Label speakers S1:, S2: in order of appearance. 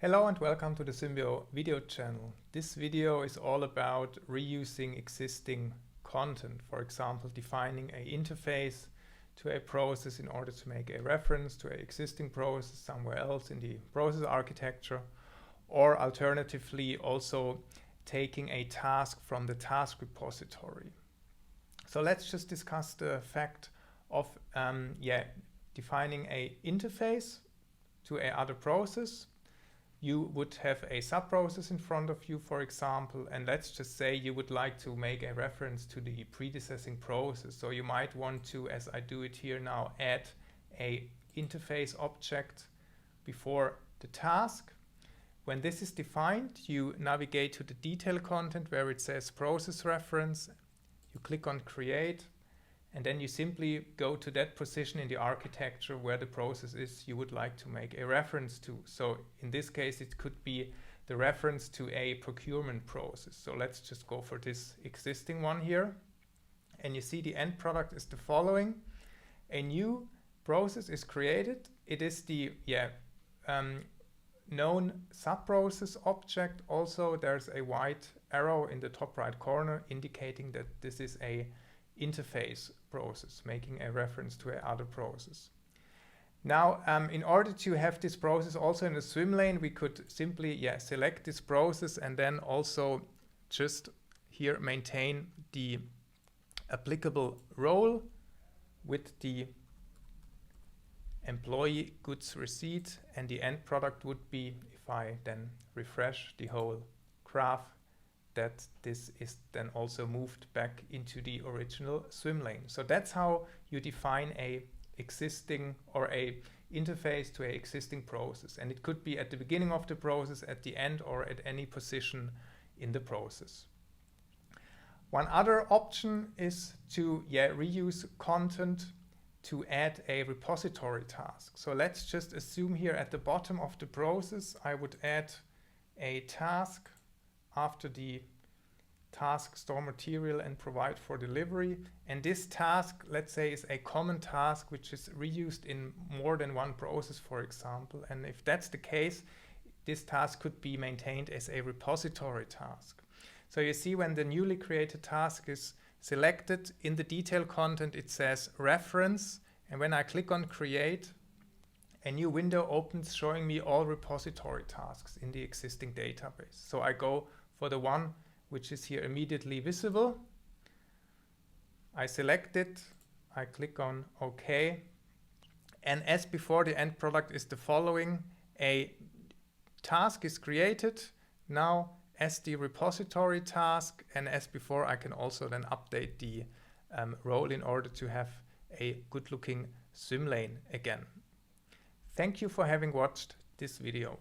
S1: Hello and welcome to the Symbio video channel. This video is all about reusing existing content. For example, defining an interface to a process in order to make a reference to an existing process somewhere else in the process architecture, or alternatively also taking a task from the task repository. So let's just discuss the fact of defining an interface to a other process. You would have a sub-process in front of you, for example, and let's just say you would like to make a reference to the predecessing process. So you might want to, as I do it here now, add a interface object before the task. When this is defined, you navigate to the detail content where it says process reference. You click on create, and then you simply go to that position in the architecture where the process is you would like to make a reference to. So in this case, it could be the reference to a procurement process. So let's just go for this existing one here. And you see the end product is the following. A new process is created. It is the known sub-process object. Also, there's a white arrow in the top right corner indicating that this is a interface process, making a reference to another process. Now, in order to have this process also in the swim lane, we could simply select this process and then also just here maintain the applicable role with the employee goods receipt, and the end product would be, if I then refresh the whole graph, that this is then also moved back into the original swim lane. So that's how you define a existing or a interface to an existing process. And it could be at the beginning of the process, at the end, or at any position in the process. One other option is to reuse content to add a repository task. So let's just assume here at the bottom of the process, I would add a task after the task store material and provide for delivery. And this task, let's say, is a common task which is reused in more than one process, for example. And if that's the case, this task could be maintained as a repository task. So you see when the newly created task is selected, in the detail content it says reference, and when I click on create, a new window opens showing me all repository tasks in the existing database. So I go for the one which is here immediately visible. I select it, I click on OK, and as before, the end product is the following. A task is created now as the repository task, and as before, I can also then update the role in order to have a good looking swim lane again. Thank you for having watched this video.